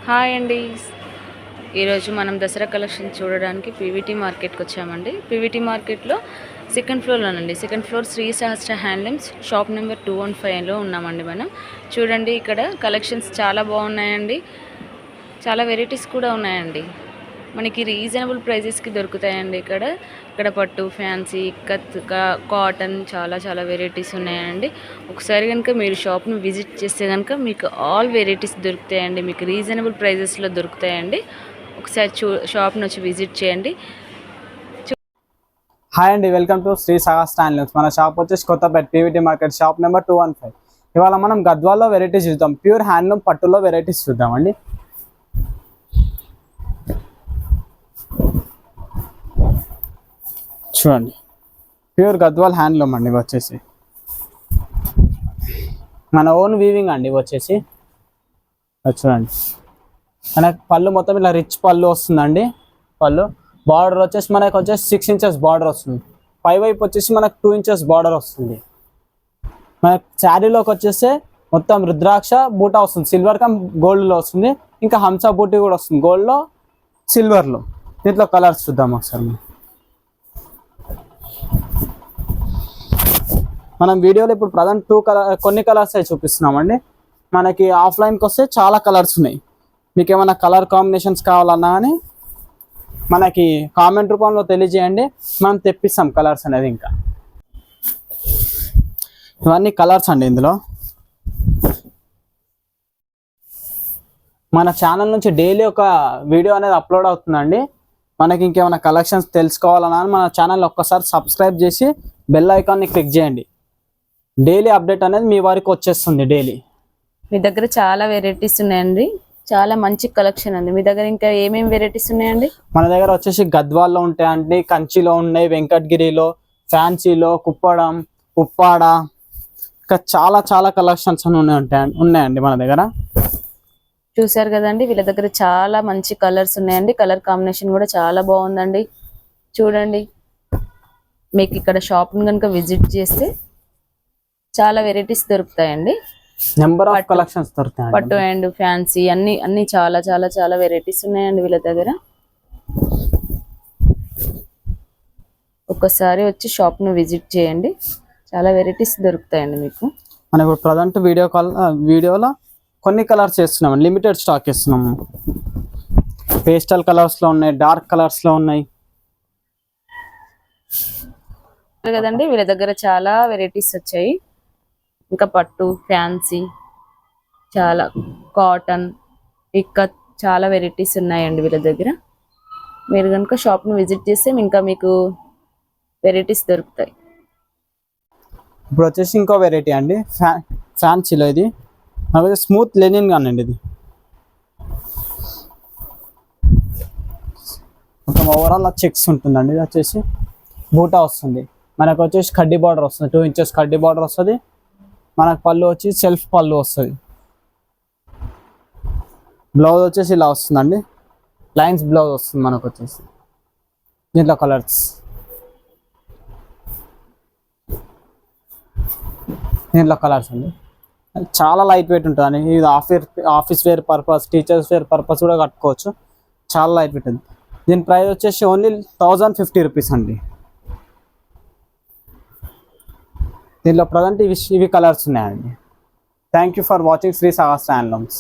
Hi అండి. ఈరోజు మనం దసరా కలెక్షన్ చూడడానికి పీవీటీ మార్కెట్కి వచ్చామండి. పీవీటీ మార్కెట్లో second ఫ్లోర్లోనండి. Second floor Shri Sahasra handlooms shop number 215లో ఉన్నామండి. మనం చూడండి, ఇక్కడ కలెక్షన్స్ చాలా బాగున్నాయండి. చాలా వెరైటీస్ కూడా ఉన్నాయండి. మనకి రీజనబుల్ ప్రైజెస్కి దొరుకుతాయండి. ఇక్కడ పట్టు, ఫ్యాన్సీ, కత్, కాటన్ చాలా వెరైటీస్ ఉన్నాయండి. ఒకసారి కనుక మీరు షాప్ని విజిట్ చేస్తే కనుక మీకు ఆల్ వెరైటీస్ దొరుకుతాయండి. మీకు రీజనబుల్ ప్రైజెస్లో దొరుకుతాయండి. ఒకసారి షాప్ని వచ్చి విజిట్ చేయండి. హాయ్ అండి, welcome to Shri Sahasra handlooms. మన షాప్ వచ్చేసి Kothapeta PVT market shop number 215. ఇవాళ మనం గద్వాల్లో వెరైటీస్ చూద్దాం. ప్యూర్ హ్యాండ్లూమ్ పట్టులో వెరైటీస్ చూద్దామండి. చూడండి, ప్యూర్ గద్వాల్ హ్యాండ్లూమ్ అండి. వచ్చేసి మన ఓన్ వీవింగ్ అండి. వచ్చేసి చూడండి, మనకు పళ్ళు మొత్తం ఇలా రిచ్ పళ్ళు వస్తుందండి. పళ్ళు బార్డర్ వచ్చేసి మనకు వచ్చేసి 6 inches బార్డర్ వస్తుంది. పై వైపు వచ్చేసి మనకు 2 inches బార్డర్ వస్తుంది. మనకు శారీలోకి వచ్చేసి మొత్తం రుద్రాక్ష బూటా వస్తుంది. సిల్వర్ కమ్ గోల్డ్లో వస్తుంది. ఇంకా హంసా బూటీ కూడా వస్తుంది, గోల్డ్లో సిల్వర్లో. దీంట్లో కలర్స్ చూద్దాం ఒకసారి. మనం వీడియోలో ఇప్పుడు ప్రజెంట్ కొన్ని కలర్స్ అయితే చూపిస్తున్నామండి. మనకి ఆఫ్లైన్కి వస్తే చాలా కలర్స్ ఉన్నాయి. మీకు ఏమైనా కలర్ కాంబినేషన్స్ కావాలన్నా కానీ మనకి కామెంట్ రూపంలో తెలియజేయండి, మనం తెప్పిస్తాం కలర్స్ అనేది. ఇంకా ఇవన్నీ కలర్స్ అండి. ఇందులో మన ఛానల్ నుంచి డైలీ ఒక వీడియో అనేది అప్లోడ్ అవుతుందండి. మనకి ఇంకేమైనా కలెక్షన్స్ తెలుసుకోవాలన్నా మన ఛానల్ ఒక్కసారి సబ్స్క్రైబ్ చేసి బెల్ ఐకాన్ని క్లిక్ చేయండి. డైలీ అప్డేట్ అనేది మీ వారికి వచ్చేస్తుంది. డైలీ మీ దగ్గర చాలా వెరైటీస్ ఉన్నాయండి. చాలా మంచి కలెక్షన్ అండి. మీ దగ్గర ఇంకా ఏమేమి వెరైటీస్ ఉన్నాయండి? మన దగ్గర వచ్చేసి గద్వాల్లో ఉంటాయండి, కంచిలో ఉన్నాయి, వెంకటగిరిలో, ఫ్యాన్సీలో, కుప్పడం, ఉప్పాడ, ఇంకా చాలా కలెక్షన్స్ ఉన్నాయండి మన దగ్గర. చూసారు కదండి, వీళ్ళ దగ్గర చాలా మంచి కలర్స్ ఉన్నాయండి. కలర్ కాంబినేషన్ కూడా చాలా బాగుందండి. చూడండి, మీకు ఇక్కడ షాప్ని కనుక విజిట్ చేస్తే చాలా వెరైటీస్ దొరుకుతాయండి. నెంబర్ ఆఫ్ కలెక్షన్స్ దొరుకుతాయి. పట్టు అండ్ ఫ్యాన్సీ అన్ని చాలా వెరైటీస్ ఉన్నాయండి వీళ్ళ దగ్గర. ఒక్కసారి వచ్చి షాప్ను విజిట్ చేయండి, చాలా వెరైటీస్ దొరుకుతాయండి మీకు. మనం ఇప్పుడు ప్రజెంట్ వీడియోలో కొన్ని కలర్స్ చేస్తున్నాం, లిమిటెడ్ స్టాక్ ఇస్తున్నాము. పేస్టల్ కలర్స్లో ఉన్నాయి, డార్క్ కలర్స్లో ఉన్నాయి కదండి. వీళ్ళ దగ్గర చాలా వెరైటీస్ వచ్చాయి. ఇంకా పట్టు, ఫ్యాన్సీ, చాలా కాటన్, ఇక్కత్, చాలా వెరైటీస్ ఉన్నాయండి వీళ్ళ దగ్గర. మీరు కనుక షాప్ను విజిట్ చేస్తే ఇంకా మీకు వెరైటీస్ దొరుకుతాయి. ఇప్పుడు వచ్చేసి ఇంకో వెరైటీ అండి, ఫ్యాన్సీలో. ఇది స్మూత్ లెనిన్ కానండి. ఇది మొత్తం ఓవరాల్ చెక్స్ ఉంటుందండి. ఇది వచ్చేసి బూటా వస్తుంది. మనకు వచ్చేసి కడ్డీ బార్డర్ వస్తుంది, 2 inches కడ్డీ బార్డర్ వస్తుంది. మనకు పళ్ళు వచ్చి సెల్ఫ్ పళ్ళు వస్తుంది. బ్లౌజ్ వచ్చేసి ఇలా వస్తుందండి, లైన్స్ బ్లౌజ్ వస్తుంది మనకు వచ్చేసి. దీంట్లో కలర్స్ అండి. చాలా లైట్ వెయిట్ ఉంటుంది. ఇది office wear purpose, teachers wear purpose కూడా కట్టుకోవచ్చు. చాలా లైట్ వెయిట్ ఉంది. దీని ప్రైస్ వచ్చేసి ఓన్లీ 1050 రూపీస్ అండి. దీంట్లో ప్రజెంట్ ఇవి కలర్స్ ఉన్నాయండి. Thank you for watching Shri Sahasra handlooms.